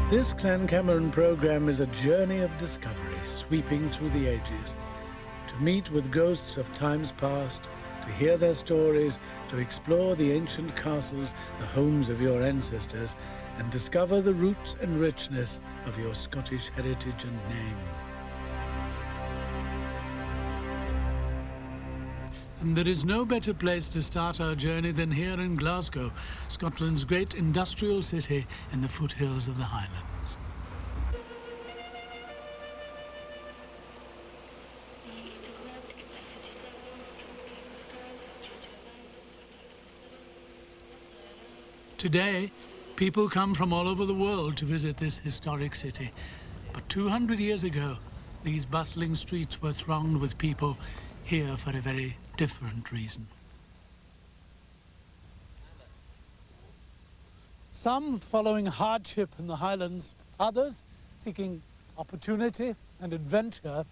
This Clan programme is a journey of discovery, sweeping through the ages, to meet with ghosts of times past, to hear their stories, to explore the ancient castles, the homes of your ancestors, and discover the roots and richness of your Scottish heritage and name. And there is no better place to start our journey than here in Glasgow, Scotland's great industrial city in the foothills of the Highlands. Today, people come from all over the world to visit this historic city. But 200 years ago, these bustling streets were thronged with people here for a very different reason. Some following hardship in the Highlands, others seeking opportunity and adventure,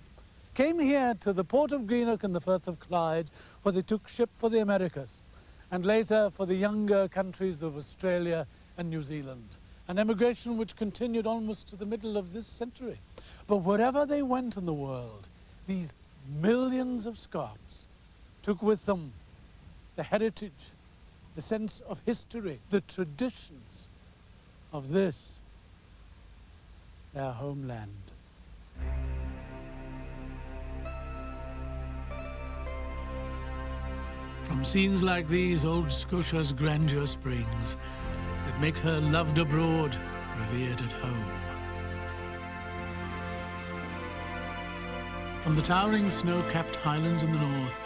came here to the port of Greenock in the Firth of Clyde, where they took ship for the Americas, and later for the younger countries of Australia and New Zealand, an emigration which continued almost to the middle of this century. But wherever they went in the world, these millions of Scots took with them the heritage, the sense of history, the traditions of this, their homeland. From scenes like these, old Scotia's grandeur springs. It makes her loved abroad, revered at home. From the towering snow-capped highlands in the north,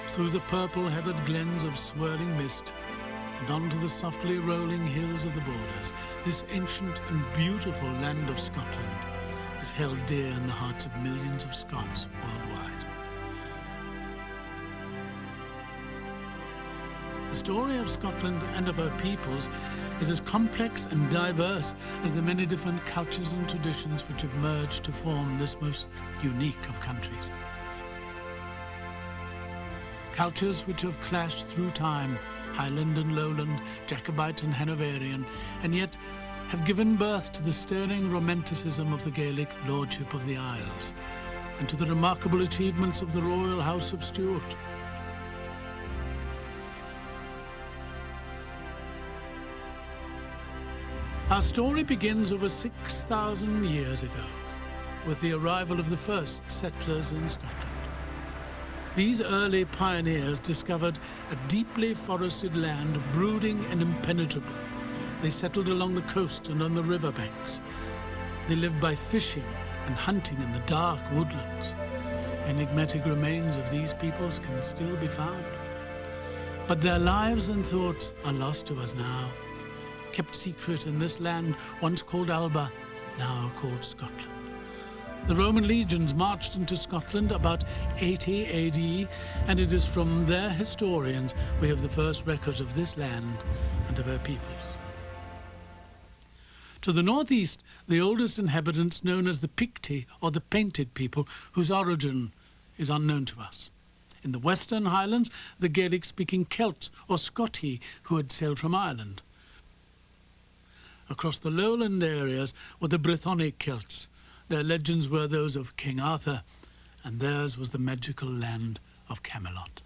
through the purple-heathered glens of swirling mist, and onto the softly rolling hills of the borders, this ancient and beautiful land of Scotland is held dear in the hearts of millions of Scots worldwide. The story of Scotland and of her peoples is as complex and diverse as the many different cultures and traditions which have merged to form this most unique of countries. Cultures which have clashed through time, Highland and Lowland, Jacobite and Hanoverian, and yet have given birth to the stirring romanticism of the Gaelic lordship of the Isles, and to the remarkable achievements of the royal House of Stuart. Our story begins over 6,000 years ago, with the arrival of the first settlers in Scotland. These early pioneers discovered a deeply forested land, brooding and impenetrable. They settled along the coast and on the riverbanks. They lived by fishing and hunting in the dark woodlands. Enigmatic remains of these peoples can still be found. But their lives and thoughts are lost to us now, kept secret in this land once called Alba, now called Scotland. The Roman legions marched into Scotland about 80 AD, and it is from their historians we have the first records of this land and of her peoples. To the northeast, the oldest inhabitants, known as the Picti, or the Painted people, whose origin is unknown to us. In the western Highlands, the Gaelic-speaking Celts, or Scoti, who had sailed from Ireland. Across the lowland areas were the Brythonic Celts. Their legends were those of King Arthur, and theirs was the magical land of Camelot.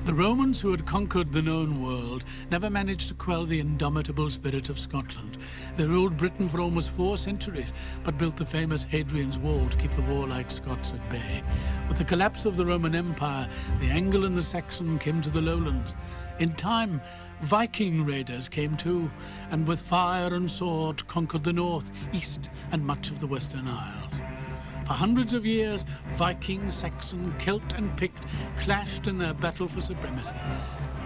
The Romans, who had conquered the known world, never managed to quell the indomitable spirit of Scotland. They ruled Britain for almost 4 centuries, but built the famous Hadrian's Wall to keep the warlike Scots at bay. With the collapse of the Roman Empire, the Anglo and the Saxon came to the lowlands. In time, Viking raiders came too, and with fire and sword conquered the north, east, and much of the Western Isles. For hundreds of years, Viking, Saxon, Celt and Pict clashed in their battle for supremacy.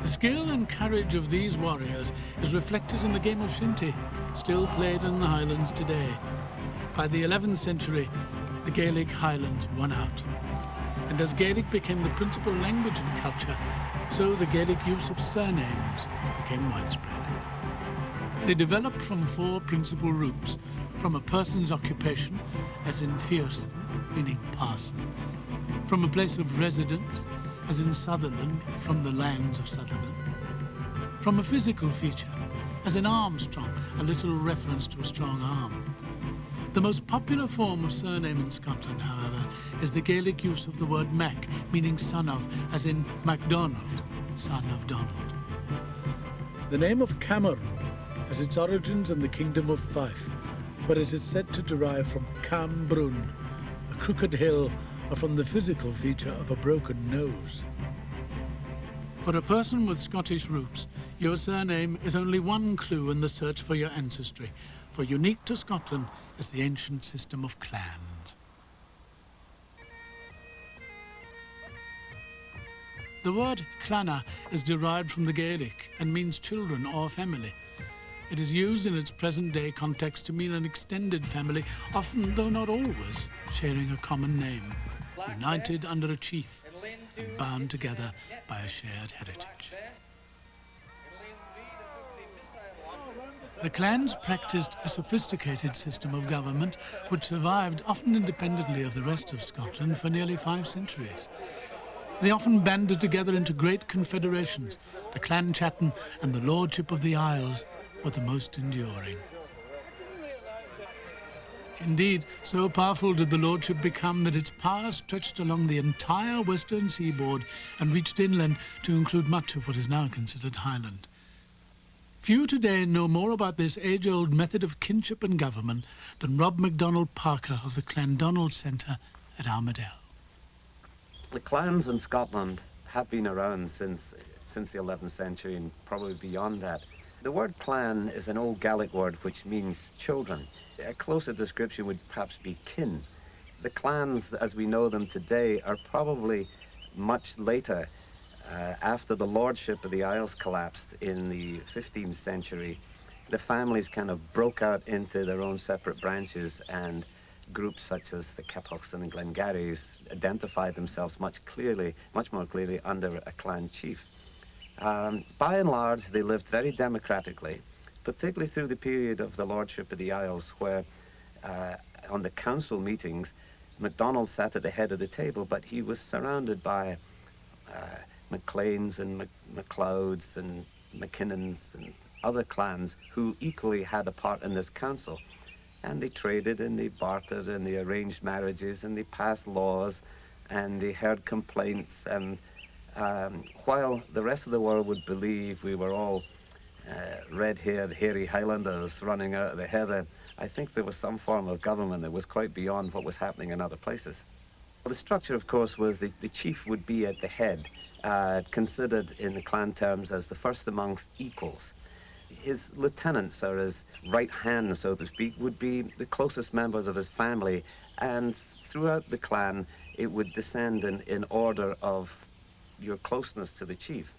The skill and courage of these warriors is reflected in the game of shinty, still played in the Highlands today. By the 11th century, the Gaelic Highlands won out. And as Gaelic became the principal language and culture, so the Gaelic use of surnames became widespread. They developed from 4 principal roots: from a person's occupation, as in Fearson, meaning parson; from a place of residence, as in Sutherland, from the lands of Sutherland; from a physical feature, as in Armstrong, a literal reference to a strong arm. The most popular form of surname in Scotland, however, is the Gaelic use of the word Mac, meaning son of, as in MacDonald, son of Donald. The name of Cameron has its origins in the Kingdom of Fife, where it is said to derive from Cam Brún, a crooked hill, or from the physical feature of a broken nose. For a person with Scottish roots, your surname is only one clue in the search for your ancestry, for unique to Scotland is the ancient system of clans. The word clana is derived from the Gaelic and means children or family. It is used in its present-day context to mean an extended family, often, though not always, sharing a common name, united under a chief and bound together by a shared heritage. The clans practiced a sophisticated system of government which survived often independently of the rest of Scotland for nearly 5 centuries. They often banded together into great confederations. The Clan Chattan and the Lordship of the Isles were the most enduring. Indeed, so powerful did the lordship become that its power stretched along the entire western seaboard and reached inland to include much of what is now considered Highland. Few today know more about this age-old method of kinship and government than Rob MacDonald Parker of the Clandonald Centre at Armadale. The clans in Scotland have been around since the 11th century and probably beyond that. The word clan is an old Gaelic word which means children. A closer description would perhaps be kin. The clans as we know them today are probably much later. After the lordship of the Isles collapsed in the 15th century, the families kind of broke out into their own separate branches, and groups such as the Keppochs and the Glengarrys identified themselves much more clearly under a clan chief. By and large, they lived very democratically, particularly through the period of the lordship of the Isles, where on the council meetings, MacDonald sat at the head of the table, but he was surrounded by MacLeans and MacLeods and McKinnons and other clans who equally had a part in this council. And they traded and they bartered and they arranged marriages and they passed laws and they heard complaints. And while the rest of the world would believe we were all red-haired, hairy Highlanders running out of the heather, I think there was some form of government that was quite beyond what was happening in other places. Well, the structure, of course, was the chief would be at the head, considered in the clan terms as the first amongst equals. His lieutenants, or his right hand, so to speak, would be the closest members of his family, and throughout the clan it would descend in order of your closeness to the chief.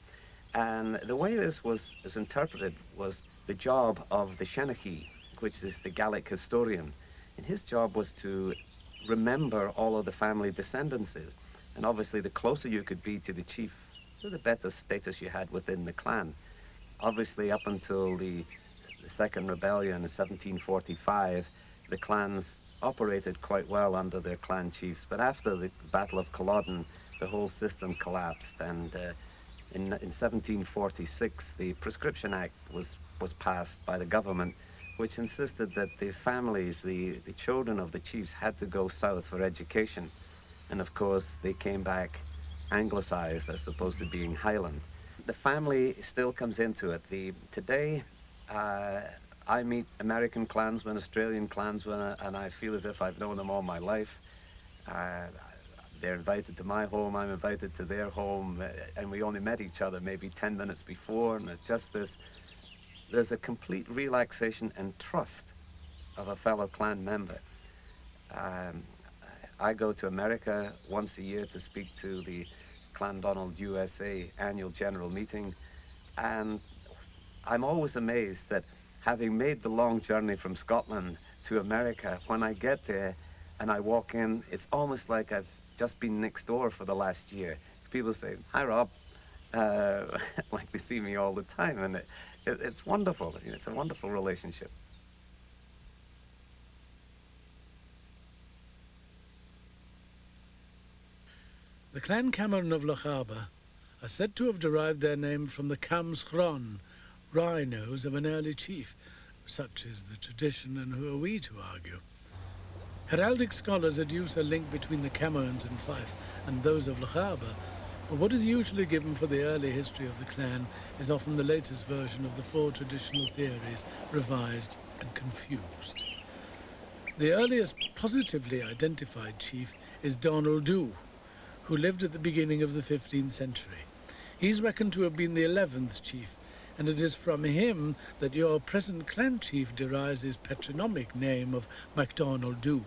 And the way this was interpreted was the job of the Shenachie, which is the Gaelic historian. And his job was to remember all of the family descendances. And obviously the closer you could be to the chief, the better status you had within the clan. Obviously up until the Second Rebellion in 1745, the clans operated quite well under their clan chiefs. But after the Battle of Culloden, the whole system collapsed, and in 1746 the Prescription Act was passed by the government, which insisted that the families, the children of the chiefs, had to go south for education. And of course they came back anglicized as opposed to being Highland. The family still comes into it. Today I meet American clansmen, Australian clansmen, and I feel as if I've known them all my life. They're invited to my home, I'm invited to their home, and we only met each other maybe 10 minutes before, and it's just there's a complete relaxation and trust of a fellow clan member. I go to America once a year to speak to the Clandonald USA annual general meeting, and I'm always amazed that having made the long journey from Scotland to America, when I get there and I walk in, it's almost like I've just been next door for the last year. People say, "Hi, Rob," like they see me all the time, and it's wonderful. It's a wonderful relationship. The Clan Cameron of Lochaber are said to have derived their name from the Cam Schron, rhinos of an early chief. Such is the tradition, and who are we to argue? Heraldic scholars adduce a link between the Camerons in Fife and those of Lochaber, but what is usually given for the early history of the clan is often the latest version of the four traditional theories, revised and confused. The earliest positively identified chief is Donald Dhu, who lived at the beginning of the 15th century. He's reckoned to have been the 11th chief, and it is from him that your present clan chief derives his patronymic name of MacDonald Dhu.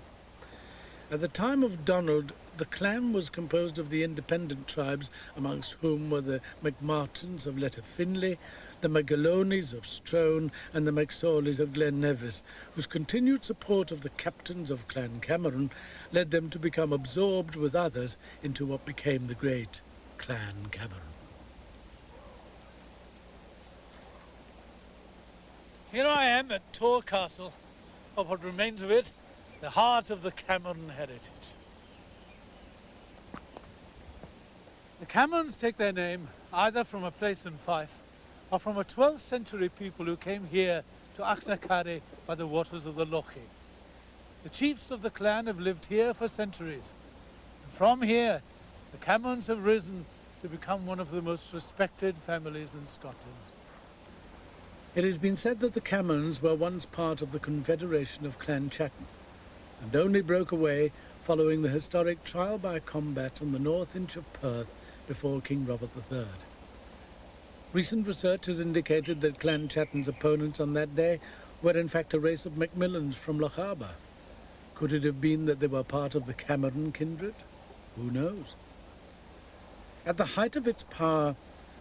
At the time of Donald, the clan was composed of the independent tribes, amongst whom were the MacMartins of Letterfinlay, the Magalones of Strone, and the MacSorleys of Glen Nevis, whose continued support of the captains of Clan Cameron led them to become absorbed with others into what became the great Clan Cameron. Here I am at Tor Castle, or what remains of it, the heart of the Cameron heritage. The Camerons take their name either from a place in Fife or from a 12th century people who came here to Achnacarry by the waters of the Lochie. The chiefs of the clan have lived here for centuries, and from here the Camerons have risen to become one of the most respected families in Scotland. It has been said that the Camerons were once part of the Confederation of Clan Chattan, and only broke away following the historic trial by combat on the North Inch of Perth before King Robert III. Recent research has indicated that Clan Chattan's opponents on that day were in fact a race of Macmillans from Lochaber. Could it have been that they were part of the Cameron kindred? Who knows? At the height of its power,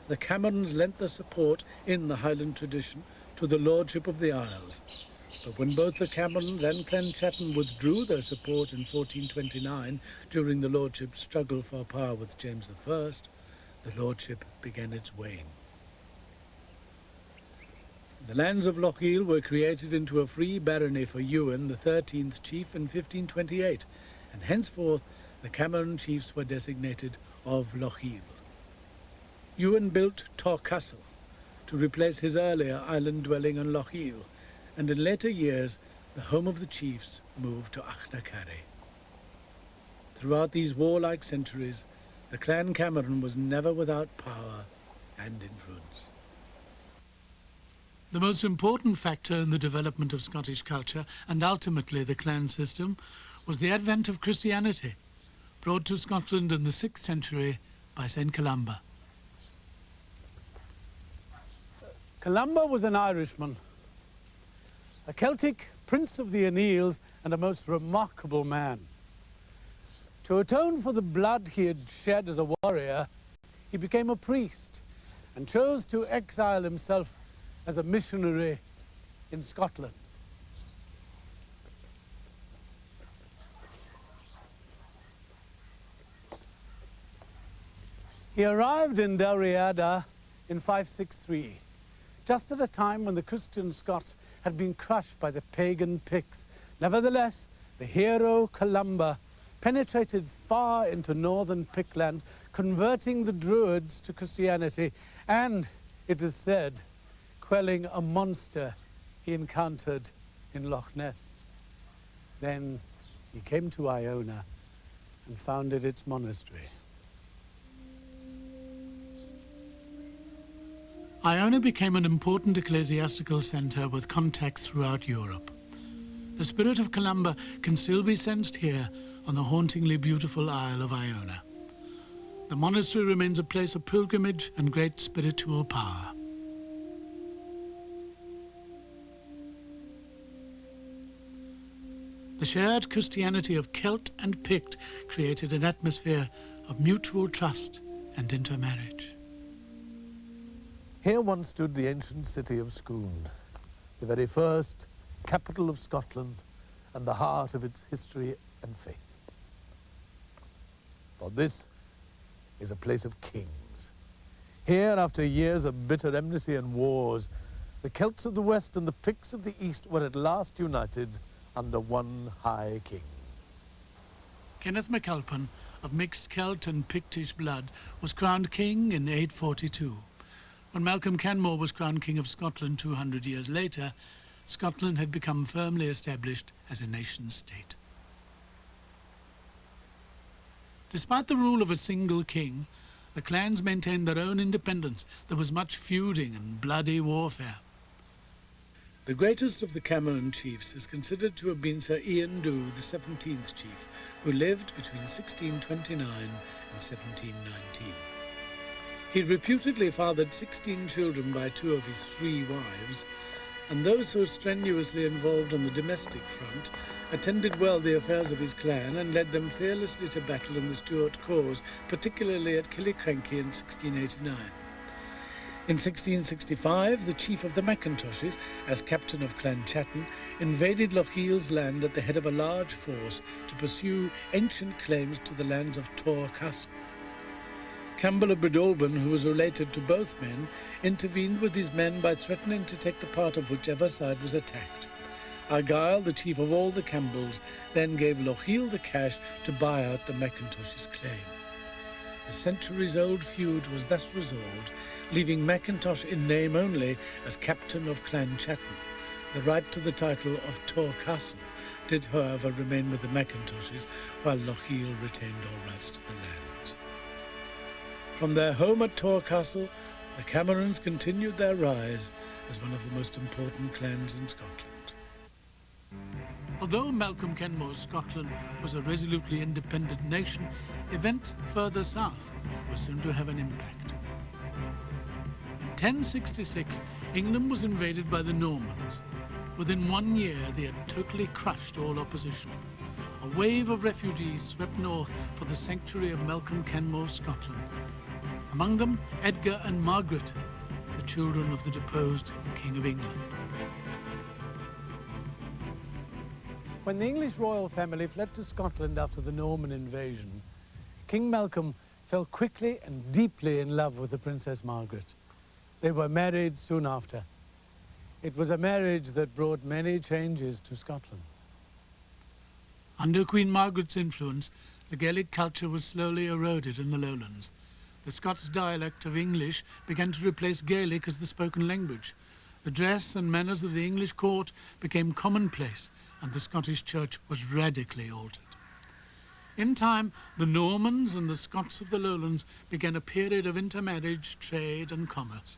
the Camerons lent their support in the Highland tradition to the lordship of the Isles. But when both the Camerons and Clan Chattan withdrew their support in 1429 during the lordship's struggle for power with James I, the lordship began its wane. The lands of Lochiel were created into a free barony for Ewan, the 13th chief, in 1528, and henceforth the Cameron chiefs were designated of Lochiel. Ewan built Tor Castle to replace his earlier island dwelling on Lochiel, and in later years the home of the chiefs moved to Achnacarry. Throughout these warlike centuries, the Clan Cameron was never without power and influence. The most important factor in the development of Scottish culture, and ultimately the clan system, was the advent of Christianity, brought to Scotland in the 6th century by St. Columba. Columba was an Irishman, a Celtic prince of the O'Neills and a most remarkable man. To atone for the blood he had shed as a warrior, he became a priest and chose to exile himself as a missionary in Scotland. He arrived in Dalriada in 563, just at a time when the Christian Scots had been crushed by the pagan Picts. Nevertheless, the hero Columba penetrated far into northern Pictland, converting the Druids to Christianity, and, it is said, quelling a monster he encountered in Loch Ness. Then he came to Iona and founded its monastery. Iona became an important ecclesiastical centre with contacts throughout Europe. The spirit of Columba can still be sensed here on the hauntingly beautiful Isle of Iona. The monastery remains a place of pilgrimage and great spiritual power. The shared Christianity of Celt and Pict created an atmosphere of mutual trust and intermarriage. Here once stood the ancient city of Scone, the very first capital of Scotland and the heart of its history and faith. For this is a place of kings. Here, after years of bitter enmity and wars, the Celts of the west and the Picts of the east were at last united under one high king. Kenneth MacAlpin, of mixed Celt and Pictish blood, was crowned king in 842. When Malcolm Canmore was crowned King of Scotland 200 years later, Scotland had become firmly established as a nation-state. Despite the rule of a single king, the clans maintained their own independence. There was much feuding and bloody warfare. The greatest of the Cameron chiefs is considered to have been Sir Ian Dhu, the 17th chief, who lived between 1629 and 1719. He reputedly fathered 16 children by 2 of his 3 wives, and though so strenuously involved on the domestic front, attended well the affairs of his clan and led them fearlessly to battle in the Stuart cause, particularly at Killiecrankie in 1689. In 1665, the chief of the Macintoshes, as captain of Clan Chattan, invaded Lochiel's land at the head of a large force to pursue ancient claims to the lands of Tor Castle. Campbell of Breadalbane, who was related to both men, intervened with his men by threatening to take the part of whichever side was attacked. Argyll, the chief of all the Campbells, then gave Lochiel the cash to buy out the Macintoshes' claim. The centuries-old feud was thus resolved, leaving Macintosh in name only as captain of Clan Chattan. The right to the title of Tor Castle did, however, remain with the Macintoshes, while Lochiel retained all rights to the lands. From their home at Tor Castle, the Camerons continued their rise as one of the most important clans in Scotland. Although Malcolm Canmore's Scotland was a resolutely independent nation, events further south were soon to have an impact. In 1066, England was invaded by the Normans. Within 1 year, they had totally crushed all opposition. A wave of refugees swept north for the sanctuary of Malcolm Canmore's Scotland. Among them, Edgar and Margaret, the children of the deposed King of England. When the English royal family fled to Scotland after the Norman invasion, King Malcolm fell quickly and deeply in love with the Princess Margaret. They were married soon after. It was a marriage that brought many changes to Scotland. Under Queen Margaret's influence, the Gaelic culture was slowly eroded in the lowlands. The Scots dialect of English began to replace Gaelic as the spoken language. The dress and manners of the English court became commonplace, and the Scottish church was radically altered. In time, the Normans and the Scots of the lowlands began a period of intermarriage, trade and commerce.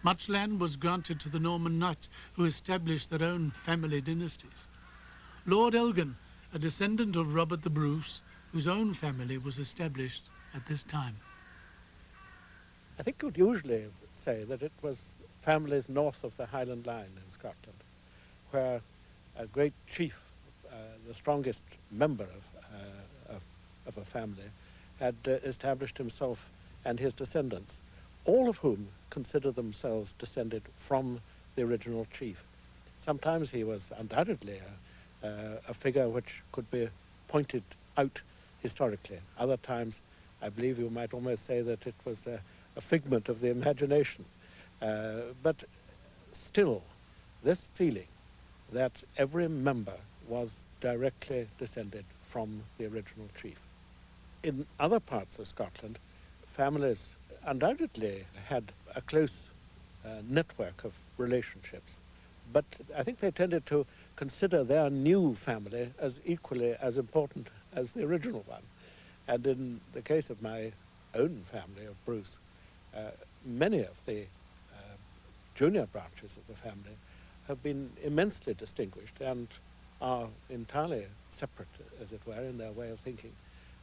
Much land was granted to the Norman knights, who established their own family dynasties. Lord Elgin, a descendant of Robert the Bruce, whose own family was established at this time. I think you would usually say that it was families north of the Highland line in Scotland, where a great chief, the strongest member of a family, had established himself and his descendants, all of whom consider themselves descended from the original chief. Sometimes he was undoubtedly a figure which could be pointed out historically. Other times, I believe you might almost say that it was a figment of the imagination. But still, this feeling that every member was directly descended from the original chief. In other parts of Scotland, families undoubtedly had a close network of relationships, but I think they tended to consider their new family as equally as important as the original one. And in the case of my own family of Bruce, many of the junior branches of the family have been immensely distinguished and are entirely separate, as it were, in their way of thinking,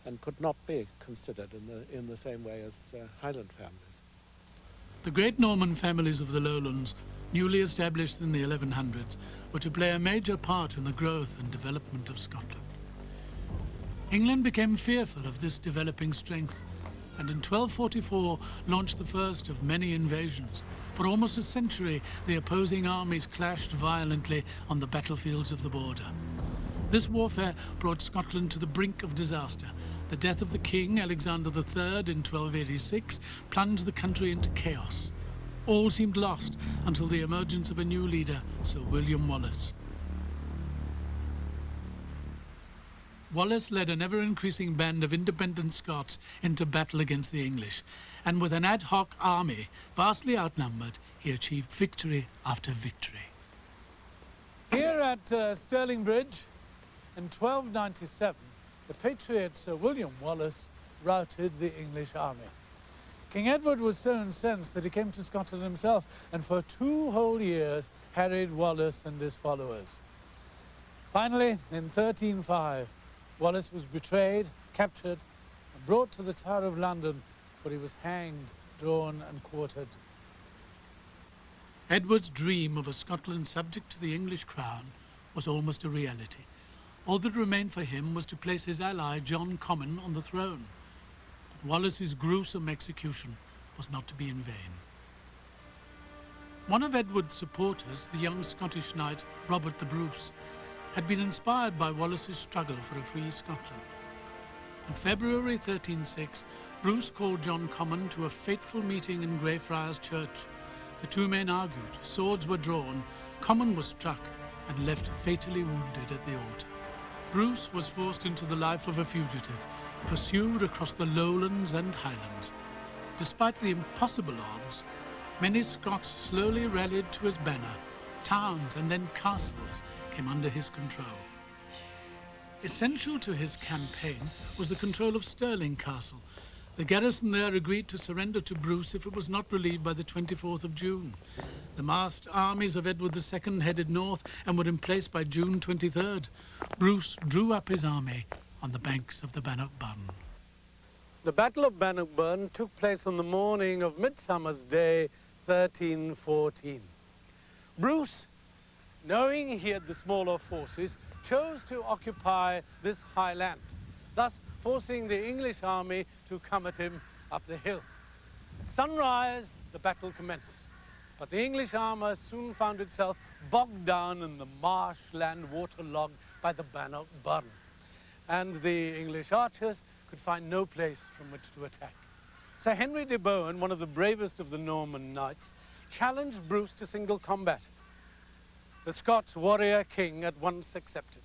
and could not be considered in the same way as Highland families. The great Norman families of the lowlands, newly established in the 1100s, were to play a major part in the growth and development of Scotland. England became fearful of this developing strength, and in 1244 launched the first of many invasions. For almost a century, the opposing armies clashed violently on the battlefields of the border. This warfare brought Scotland to the brink of disaster. The death of the king, Alexander III, in 1286, plunged the country into chaos. All seemed lost until the emergence of a new leader, Sir William Wallace. Wallace led an ever-increasing band of independent Scots into battle against the English, and with an ad hoc army vastly outnumbered, he achieved victory after victory. Here at Stirling Bridge, in 1297, the patriot Sir William Wallace routed the English army. King Edward was so incensed that he came to Scotland himself and for 2 whole years harried Wallace and his followers. Finally, in 1305, Wallace was betrayed, captured, and brought to the Tower of London, where he was hanged, drawn, and quartered. Edward's dream of a Scotland subject to the English crown was almost a reality. All that remained for him was to place his ally John Comyn on the throne. But Wallace's gruesome execution was not to be in vain. One of Edward's supporters, the young Scottish knight Robert the Bruce, had been inspired by Wallace's struggle for a free Scotland. In February 1306, Bruce called John Comyn to a fateful meeting in Greyfriars Church. The two men argued, swords were drawn, Comyn was struck and left fatally wounded at the altar. Bruce was forced into the life of a fugitive, pursued across the lowlands and highlands. Despite the impossible odds, many Scots slowly rallied to his banner. Towns and then castles came under his control. Essential to his campaign was the control of Stirling Castle. The garrison there agreed to surrender to Bruce if it was not relieved by the 24th of June. The massed armies of Edward II headed north and were in place by June 23rd. Bruce drew up his army on the banks of the Bannockburn. The Battle of Bannockburn took place on the morning of Midsummer's Day, 1314. Bruce, knowing he had the smaller forces, chose to occupy this high land, thus forcing the English army to come at him up the hill. At sunrise, the battle commenced, but the English armour soon found itself bogged down in the marshland waterlogged by the Bannockburn, and the English archers could find no place from which to attack. Sir Henry de Bohun, one of the bravest of the Norman knights, challenged Bruce to single combat. The Scots warrior king at once accepted.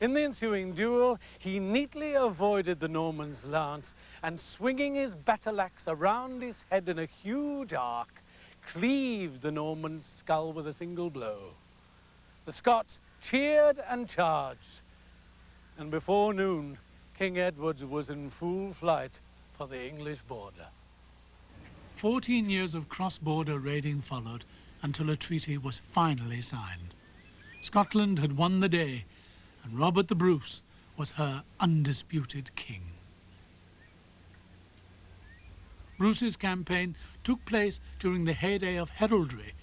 In the ensuing duel, he neatly avoided the Norman's lance and, swinging his battle-axe around his head in a huge arc, cleaved the Norman's skull with a single blow. The Scots cheered and charged, and before noon, King Edward was in full flight for the English border. 14 years of cross-border raiding followed until a treaty was finally signed. Scotland had won the day, and Robert the Bruce was her undisputed king. Bruce's campaign took place during the heyday of heraldry.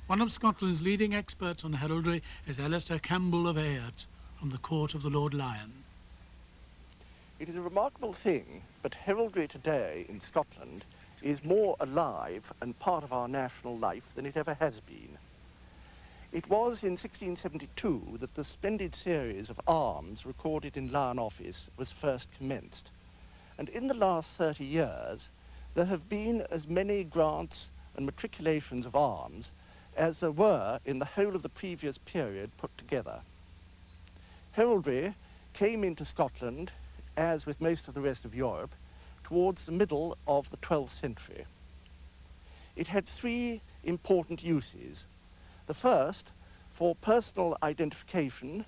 One of Scotland's leading experts on heraldry is Alistair Campbell of Ayot, from the court of the Lord Lion. It is a remarkable thing, but heraldry today in Scotland is more alive and part of our national life than it ever has been. It was in 1672 that the splendid series of arms recorded in Lion Office was first commenced. And in the last 30 years, there have been as many grants and matriculations of arms as there were in the whole of the previous period put together. Heraldry came into Scotland, as with most of the rest of Europe, towards the middle of the 12th century. It had 3 important uses. The first, for personal identification,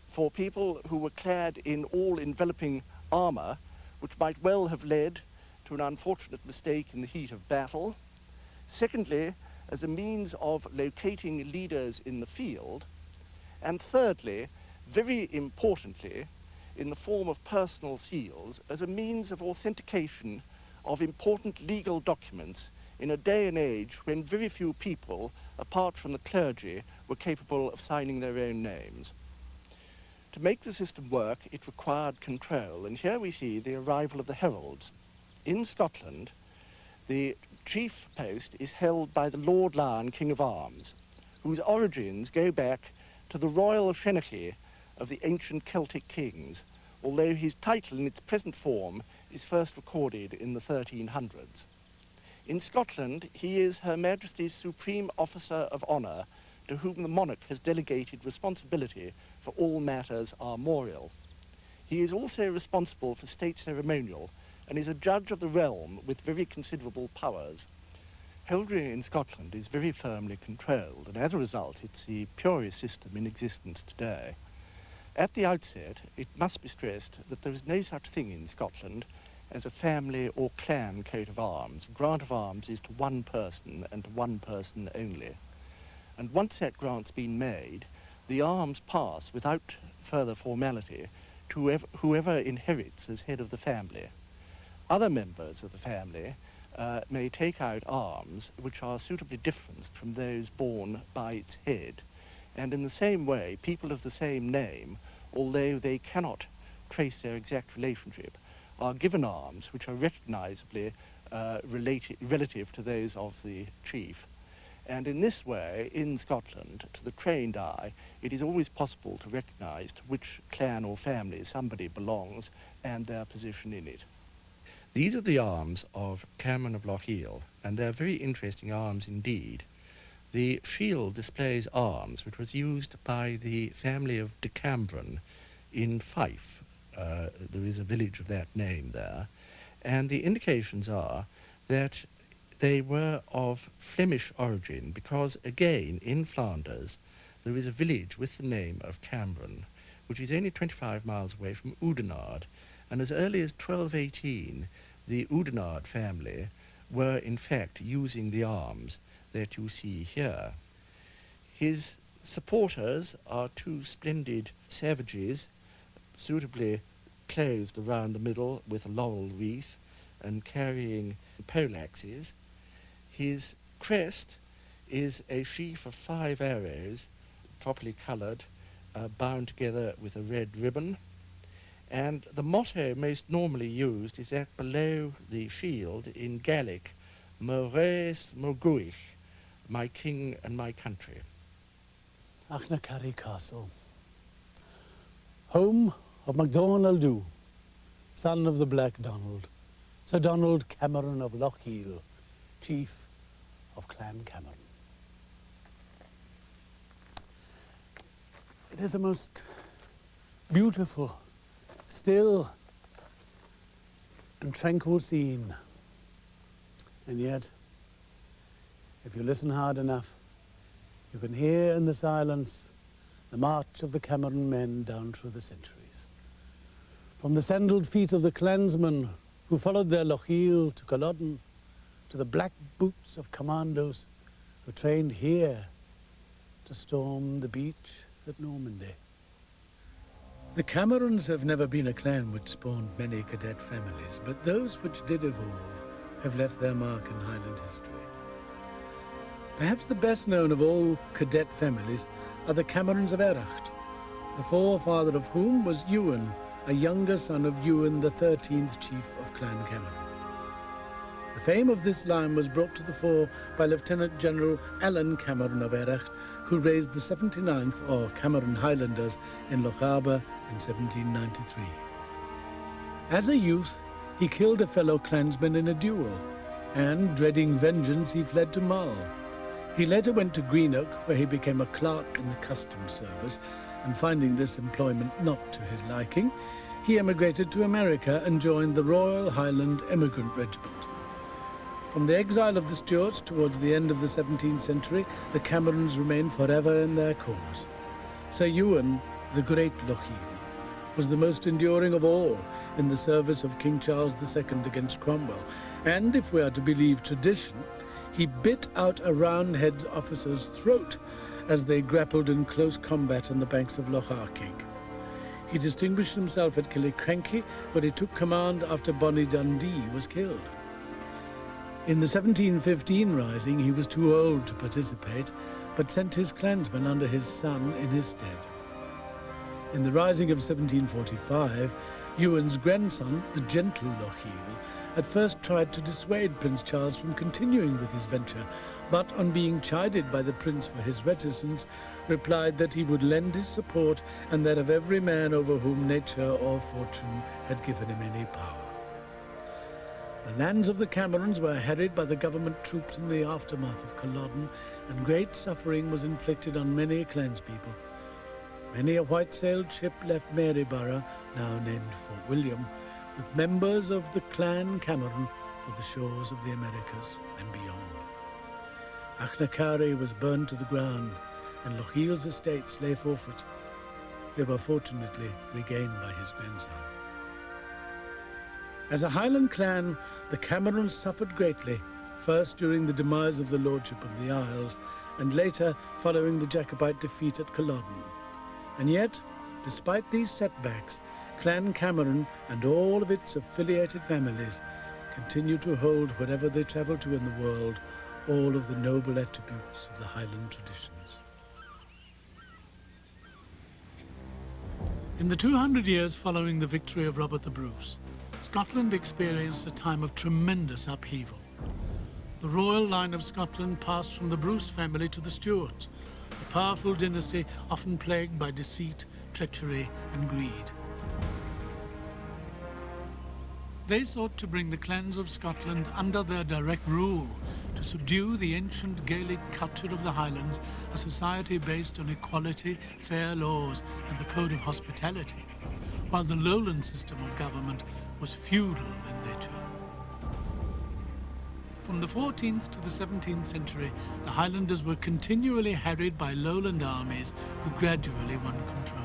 for people who were clad in all-enveloping armour, which might well have led to an unfortunate mistake in the heat of battle. Secondly, as a means of locating leaders in the field. And thirdly, very importantly, in the form of personal seals, as a means of authentication of important legal documents in a day and age when very few people, apart from the clergy, were capable of signing their own names. To make the system work, it required control, and here we see the arrival of the heralds. In Scotland, the chief post is held by the Lord Lion, King of Arms, whose origins go back to the royal shenachie of the ancient Celtic kings, although his title in its present form is first recorded in the 1300s. In Scotland, he is Her Majesty's Supreme Officer of Honour, to whom the monarch has delegated responsibility for all matters armorial. He is also responsible for state ceremonial and is a judge of the realm with very considerable powers. Heraldry in Scotland is very firmly controlled, and as a result it's the purest system in existence today. At the outset, it must be stressed that there is no such thing in Scotland as a family or clan coat of arms. A grant of arms is to one person and to one person only. And once that grant's been made, the arms pass without further formality to whoever inherits as head of the family. Other members of the family may take out arms which are suitably different from those borne by its head. And in the same way, people of the same name, although they cannot trace their exact relationship, are given arms which are recognisably relative to those of the chief. And in this way, in Scotland, to the trained eye, it is always possible to recognise to which clan or family somebody belongs and their position in it. These are the arms of Cairney of Lochiel, and they're very interesting arms indeed. The shield displays arms which was used by the family of de Cambron in Fife. There is a village of that name there, and the indications are that they were of Flemish origin because, again, in Flanders, there is a village with the name of Cambron, which is only 25 miles away from Oudenaarde, and as early as 1218, the Oudenaarde family were in fact using the arms that you see here. His supporters are two splendid savages, suitably clothed around the middle with a laurel wreath and carrying poleaxes. His crest is a sheaf of 5 arrows, properly coloured, bound together with a red ribbon. And the motto most normally used is that below the shield in Gaelic, Mores Morguich, my king and my country. Achnacarry Castle, home of MacDonald Dhu, son of the Black Donald, Sir Donald Cameron of Lochiel, chief of Clan Cameron. It is a most beautiful, still and tranquil scene. And yet, if you listen hard enough, you can hear in the silence the march of the Cameron men down through the centuries. From the sandaled feet of the clansmen who followed their Lochiel to Culloden, to the black boots of commandos who trained here to storm the beach at Normandy. The Camerons have never been a clan which spawned many cadet families, but those which did evolve have left their mark in Highland history. Perhaps the best known of all cadet families are the Camerons of Erracht, the forefather of whom was Ewan, a younger son of Ewan, the 13th chief of Clan Cameron. The fame of this line was brought to the fore by Lieutenant General Alan Cameron of Erracht, who raised the 79th, or Cameron Highlanders, in Lochaber in 1793. As a youth, he killed a fellow clansman in a duel, and, dreading vengeance, he fled to Mull. He later went to Greenock, where he became a clerk in the customs service, and finding this employment not to his liking, he emigrated to America and joined the Royal Highland Emigrant Regiment. From the exile of the Stuarts towards the end of the 17th century, the Camerons remained forever in their cause. Sir Ewan, the Great Lochiel, was the most enduring of all in the service of King Charles II against Cromwell, and, if we are to believe tradition, he bit out a Roundhead's officer's throat as they grappled in close combat on the banks of Loch Arkaig. He distinguished himself at Killiecrankie, where he took command after Bonnie Dundee was killed. In the 1715 rising, he was too old to participate, but sent his clansmen under his son in his stead. In the rising of 1745, Ewan's grandson, the gentle Lochiel, at first tried to dissuade Prince Charles from continuing with his venture, but on being chided by the prince for his reticence, replied that he would lend his support and that of every man over whom nature or fortune had given him any power. The lands of the Camerons were harried by the government troops in the aftermath of Culloden, and great suffering was inflicted on many clanspeople. Many a white-sailed ship left Maryborough, now named Fort William, with members of the Clan Cameron for the shores of the Americas and beyond. Achnacari was burned to the ground, and Lochiel's estates lay forfeit. They were fortunately regained by his grandson. As a Highland clan, the Camerons suffered greatly, first during the demise of the lordship of the Isles, and later following the Jacobite defeat at Culloden. And yet, despite these setbacks, Clan Cameron and all of its affiliated families continue to hold, wherever they travel to in the world, all of the noble attributes of the Highland traditions. In the 200 years following the victory of Robert the Bruce, Scotland experienced a time of tremendous upheaval. The royal line of Scotland passed from the Bruce family to the Stuarts, a powerful dynasty often plagued by deceit, treachery, and greed. They sought to bring the clans of Scotland under their direct rule, to subdue the ancient Gaelic culture of the Highlands, a society based on equality, fair laws, and the code of hospitality, while the lowland system of government was feudal in nature. From the 14th to the 17th century, the Highlanders were continually harried by lowland armies who gradually won control.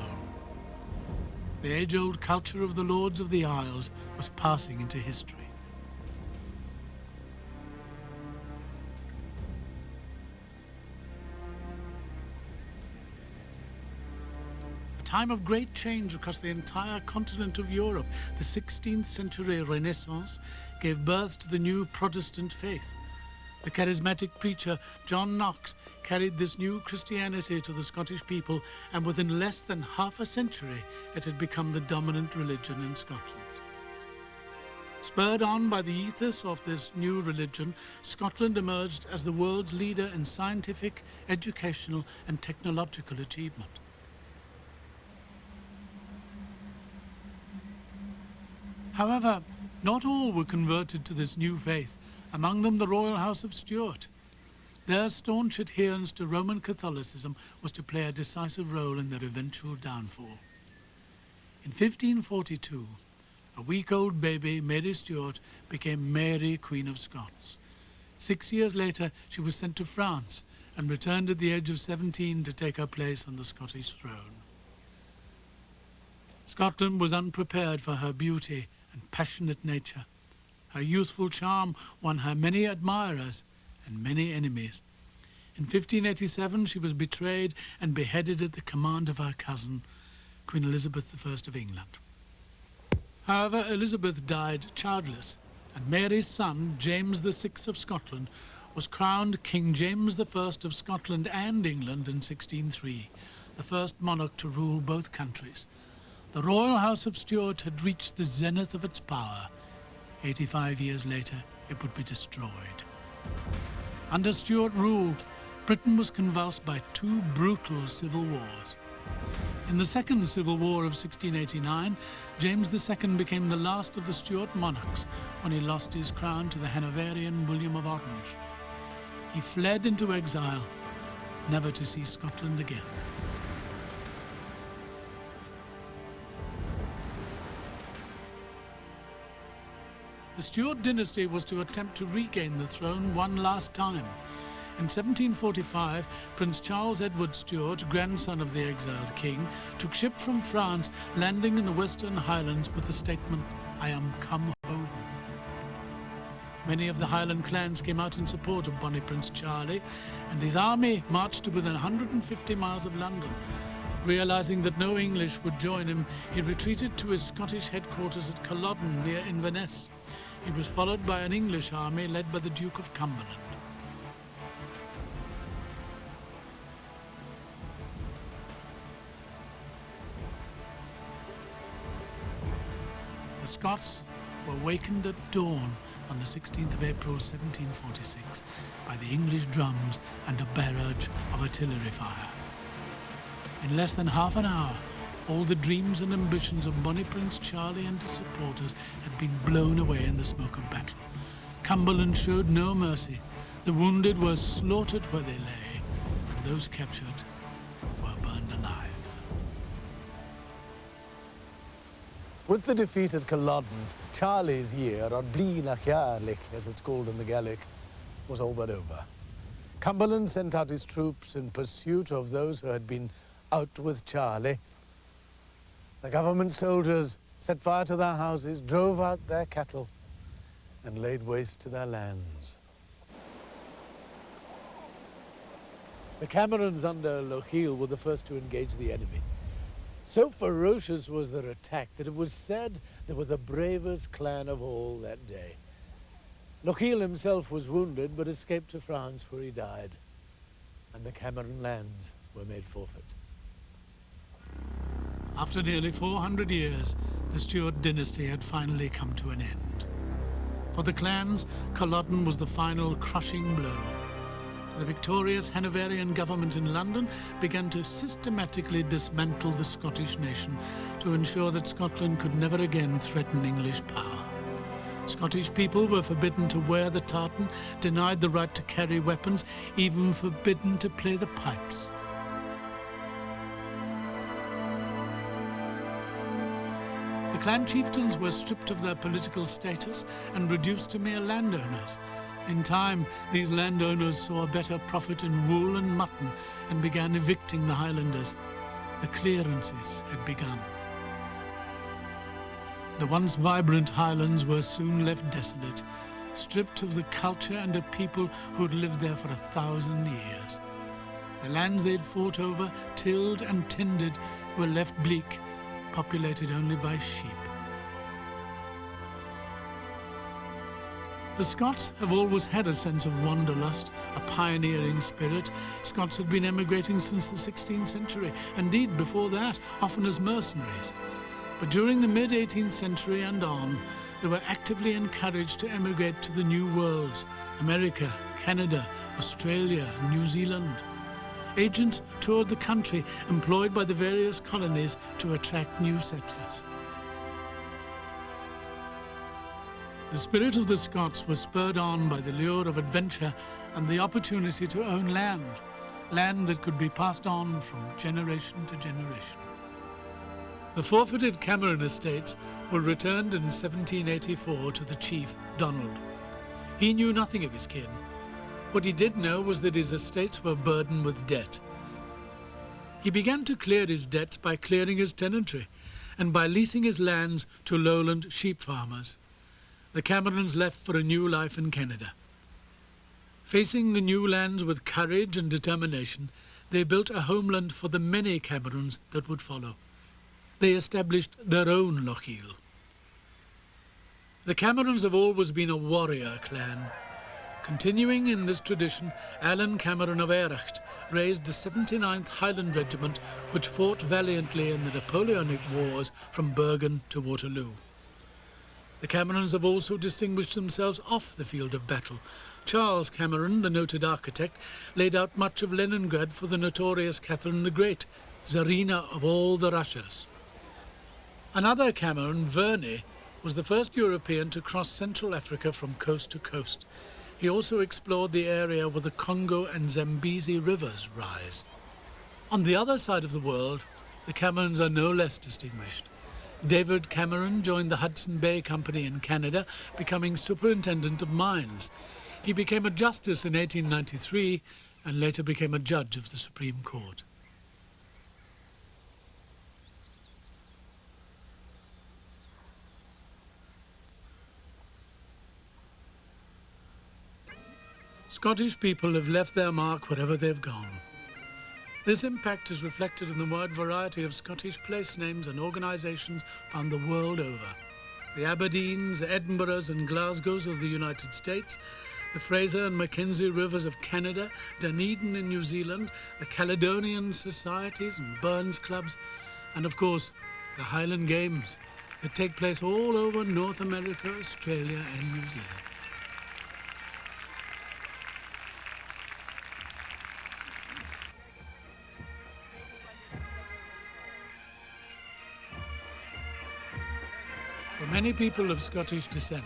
The age-old culture of the Lords of the Isles was passing into history. A time of great change across the entire continent of Europe, the 16th century Renaissance gave birth to the new Protestant faith. The charismatic preacher John Knox carried this new Christianity to the Scottish people, and within less than half a century it had become the dominant religion in Scotland. Spurred on by the ethos of this new religion, Scotland emerged as the world's leader in scientific, educational, and technological achievement. However, not all were converted to this new faith, among them the royal house of Stuart. Their staunch adherence to Roman Catholicism was to play a decisive role in their eventual downfall. In 1542, a week-old baby, Mary Stuart, became Mary, Queen of Scots. 6 years later, she was sent to France and returned at the age of 17 to take her place on the Scottish throne. Scotland was unprepared for her beauty and passionate nature. Her youthful charm won her many admirers and many enemies. In 1587, she was betrayed and beheaded at the command of her cousin, Queen Elizabeth I of England. However, Elizabeth died childless, and Mary's son, James VI of Scotland, was crowned King James I of Scotland and England in 1603, the first monarch to rule both countries. The royal house of Stuart had reached the zenith of its power. 85 years later, it would be destroyed. Under Stuart rule, Britain was convulsed by two brutal civil wars. In the Second Civil War of 1689, James II became the last of the Stuart monarchs when he lost his crown to the Hanoverian William of Orange. He fled into exile, never to see Scotland again. The Stuart dynasty was to attempt to regain the throne one last time. In 1745, Prince Charles Edward Stuart, grandson of the exiled king, took ship from France, landing in the Western Highlands with the statement, "I am come home." Many of the Highland clans came out in support of Bonnie Prince Charlie, and his army marched to within 150 miles of London. Realizing that no English would join him, he retreated to his Scottish headquarters at Culloden near Inverness. He was followed by an English army led by the Duke of Cumberland. The Scots were wakened at dawn on the 16th of April 1746 by the English drums and a barrage of artillery fire. In less than half an hour, all the dreams and ambitions of Bonnie Prince Charlie and his supporters had been blown away in the smoke of battle. Cumberland showed no mercy. The wounded were slaughtered where they lay, and those captured were burned alive. With the defeat at Culloden, Charlie's year, or Blina Charlic, as it's called in the Gaelic, was all but over. Cumberland sent out his troops in pursuit of those who had been out with Charlie. The government soldiers set fire to their houses, drove out their cattle, and laid waste to their lands. The Camerons under Lochiel were the first to engage the enemy. So ferocious was their attack that it was said they were the bravest clan of all that day. Lochiel himself was wounded but escaped to France, where he died, and the Cameron lands were made forfeit. After nearly 400 years, the Stuart dynasty had finally come to an end. For the clans, Culloden was the final crushing blow. The victorious Hanoverian government in London began to systematically dismantle the Scottish nation to ensure that Scotland could never again threaten English power. Scottish people were forbidden to wear the tartan, denied the right to carry weapons, even forbidden to play the pipes. The clan chieftains were stripped of their political status and reduced to mere landowners. In time, these landowners saw a better profit in wool and mutton and began evicting the Highlanders. The clearances had begun. The once vibrant Highlands were soon left desolate, stripped of the culture and a people who had lived there for 1,000 years. The lands they'd fought over, tilled and tended, were left bleak, populated only by sheep. The Scots have always had a sense of wanderlust, a pioneering spirit. Scots had been emigrating since the 16th century, indeed before that, often as mercenaries. But during the mid-18th century and on, they were actively encouraged to emigrate to the new worlds, America, Canada, Australia, and New Zealand. Agents toured the country, employed by the various colonies to attract new settlers. The spirit of the Scots was spurred on by the lure of adventure and the opportunity to own land, land that could be passed on from generation to generation. The forfeited Cameron estates were returned in 1784 to the chief, Donald. He knew nothing of his kin. What he did know was that his estates were burdened with debt. He began to clear his debts by clearing his tenantry and by leasing his lands to lowland sheep farmers. The Camerons left for a new life in Canada. Facing the new lands with courage and determination, they built a homeland for the many Camerons that would follow. They established their own Lochiel. The Camerons have always been a warrior clan. Continuing in this tradition, Alan Cameron of Airecht raised the 79th Highland Regiment, which fought valiantly in the Napoleonic Wars from Bergen to Waterloo. The Camerons have also distinguished themselves off the field of battle. Charles Cameron, the noted architect, laid out much of Leningrad for the notorious Catherine the Great, Tsarina of all the Russias. Another Cameron, Verney, was the first European to cross Central Africa from coast to coast. He also explored the area where the Congo and Zambezi rivers rise. On the other side of the world, the Camerons are no less distinguished. David Cameron joined the Hudson Bay Company in Canada, becoming superintendent of mines. He became a justice in 1893 and later became a judge of the Supreme Court. Scottish people have left their mark wherever they've gone. This impact is reflected in the wide variety of Scottish place names and organisations found the world over. The Aberdeens, Edinburghs and Glasgows of the United States, the Fraser and Mackenzie rivers of Canada, Dunedin in New Zealand, the Caledonian societies and Burns clubs, and of course the Highland Games that take place all over North America, Australia and New Zealand. For many people of Scottish descent,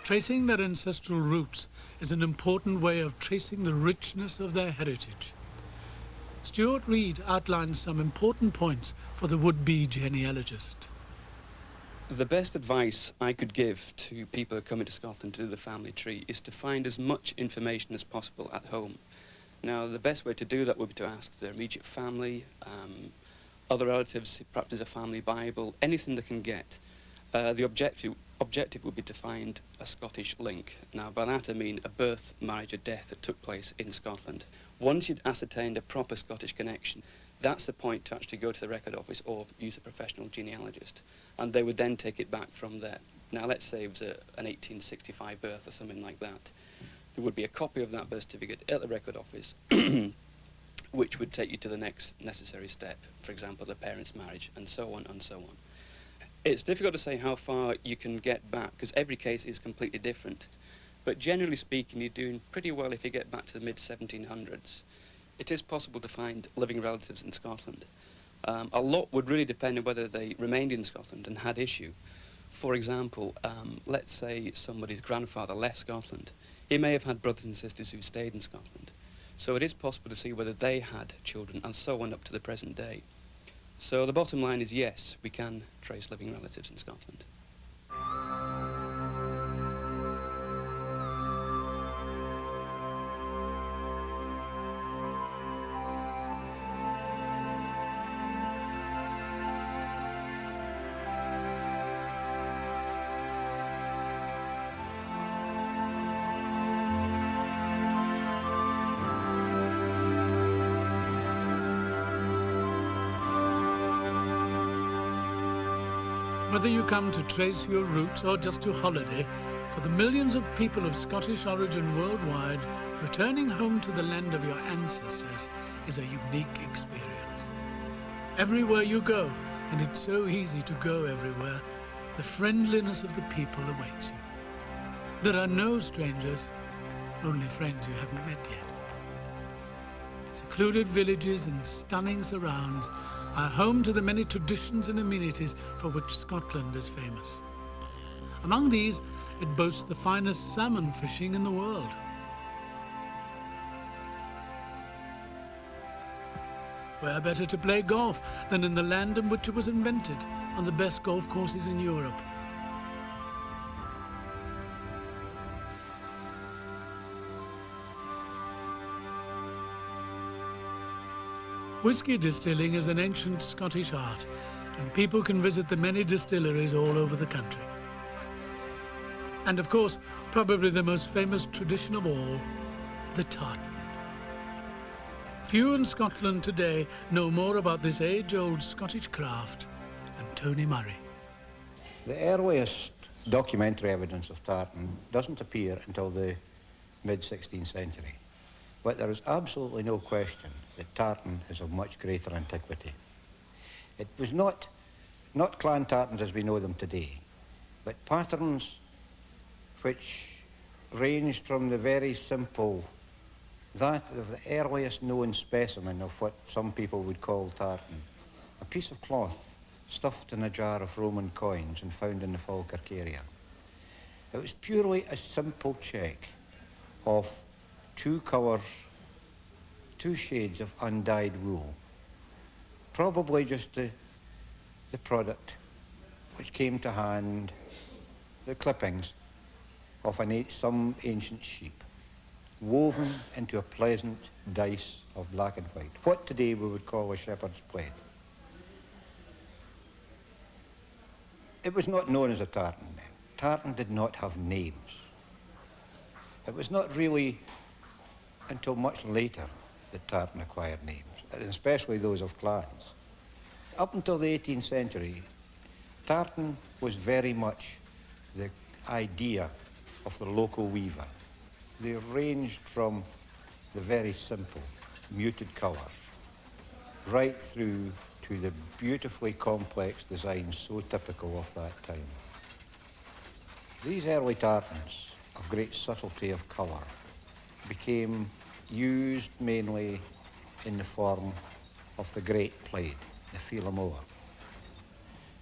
tracing their ancestral roots is an important way of tracing the richness of their heritage. Stuart Reid outlines some important points for the would-be genealogist. The best advice I could give to people who are coming to Scotland to do the family tree is to find as much information as possible at home. Now, the best way to do that would be to ask their immediate family, other relatives, perhaps there's a family Bible, anything they can get. The objective would be to find a Scottish link. Now, by that I mean a birth, marriage or death that took place in Scotland. Once you'd ascertained a proper Scottish connection, that's the point to actually go to the record office or use a professional genealogist, and they would then take it back from there. Now, let's say it was an 1865 birth or something like that. There would be a copy of that birth certificate at the record office, which would take you to the next necessary step, for example, the parents' marriage, and so on and so on. It's difficult to say how far you can get back, because every case is completely different. But generally speaking, you're doing pretty well if you get back to the mid-1700s. It is possible to find living relatives in Scotland. A lot would really depend on whether they remained in Scotland and had issue. For example, let's say somebody's grandfather left Scotland. He may have had brothers and sisters who stayed in Scotland. So it is possible to see whether they had children and so on up to the present day. So the bottom line is yes, we can trace living relatives in Scotland. Whether you come to trace your roots or just to holiday, for the millions of people of Scottish origin worldwide, returning home to the land of your ancestors is a unique experience. Everywhere you go, and it's so easy to go everywhere, the friendliness of the people awaits you. There are no strangers, only friends you haven't met yet. Secluded villages and stunning surrounds are home to the many traditions and amenities for which Scotland is famous. Among these, it boasts the finest salmon fishing in the world. Where better to play golf than in the land in which it was invented, on the best golf courses in Europe? Whisky distilling is an ancient Scottish art, and people can visit the many distilleries all over the country. And of course, probably the most famous tradition of all, the tartan. Few in Scotland today know more about this age-old Scottish craft than Tony Murray. The earliest documentary evidence of tartan doesn't appear until the mid-16th century. But there is absolutely no question that tartan is of much greater antiquity. It was not clan tartans as we know them today, but patterns which ranged from the very simple, that of the earliest known specimen of what some people would call tartan, a piece of cloth stuffed in a jar of Roman coins and found in the Falkirk area. It was purely a simple check of two colours, two shades of undyed wool, probably just the product which came to hand, the clippings of some ancient sheep, woven into a pleasant dice of black and white, what today we would call a shepherd's plaid. It was not known as a tartan then. Tartan did not have names. It was not really until much later that tartan acquired names, and especially those of clans. Up until the 18th century, tartan was very much the idea of the local weaver. They ranged from the very simple, muted colours, right through to the beautifully complex designs so typical of that time. These early tartans, of great subtlety of colour, became used mainly in the form of the great plaid, the filamoa.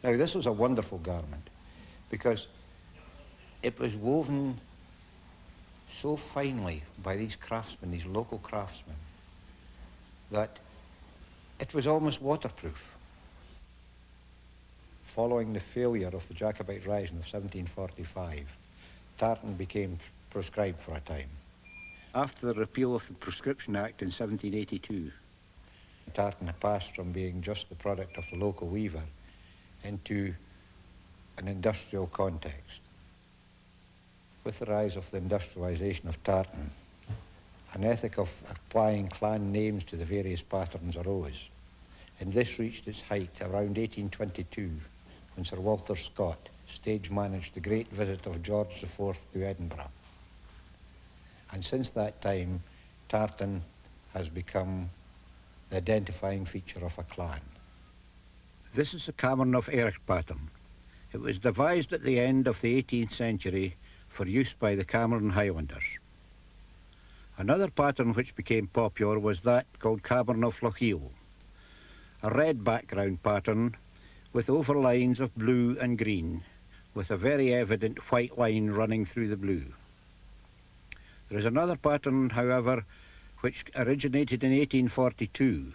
Now, this was a wonderful garment because it was woven so finely by these craftsmen, these local craftsmen, that it was almost waterproof. following the failure of the Jacobite Rising of 1745, tartan became proscribed for a time. After the repeal of the Prescription Act in 1782, tartan passed from being just the product of the local weaver into an industrial context. With the rise of the industrialisation of tartan, an ethic of applying clan names to the various patterns arose, and this reached its height around 1822 when Sir Walter Scott stage managed the great visit of George IV to Edinburgh. And since that time, tartan has become the identifying feature of a clan. This is the Cameron of Erich pattern. It was devised at the end of the 18th century for use by the Cameron Highlanders. Another pattern which became popular was that called Cameron of Lochiel, a red background pattern with overlines of blue and green, with a very evident white line running through the blue. There is another pattern, however, which originated in 1842,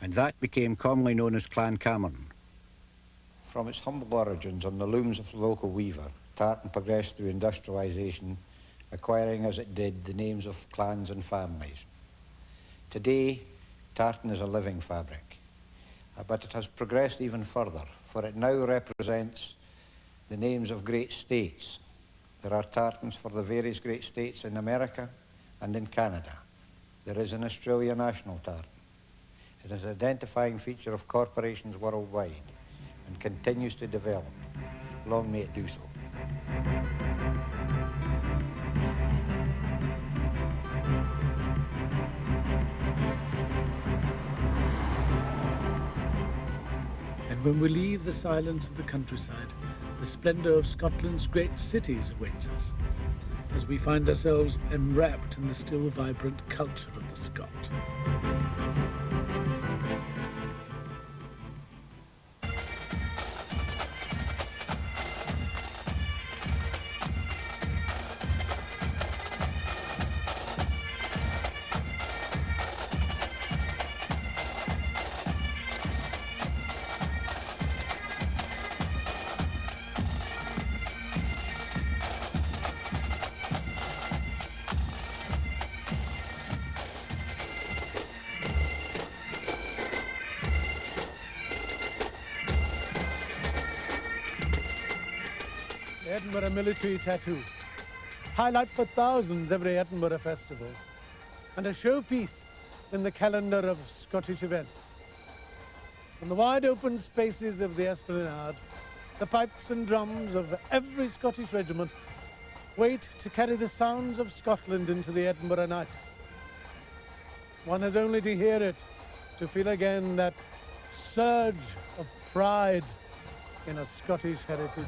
and that became commonly known as Clan Cameron. From its humble origins on the looms of the local weaver, tartan progressed through industrialisation, acquiring as it did the names of clans and families. Today, tartan is a living fabric, but it has progressed even further, for it now represents the names of great states. There are tartans for the various great states in America and in Canada. There is an Australia national tartan. It is an identifying feature of corporations worldwide and continues to develop. Long may it do so. And when we leave the silence of the countryside, the splendour of Scotland's great cities awaits us, as we find ourselves enwrapped in the still vibrant culture of the Scot. Edinburgh military tattoo, highlight for thousands every Edinburgh festival, and a showpiece in the calendar of Scottish events. In the wide open spaces of the Esplanade, the pipes and drums of every Scottish regiment wait to carry the sounds of Scotland into the Edinburgh night. One has only to hear it to feel again that surge of pride in a Scottish heritage.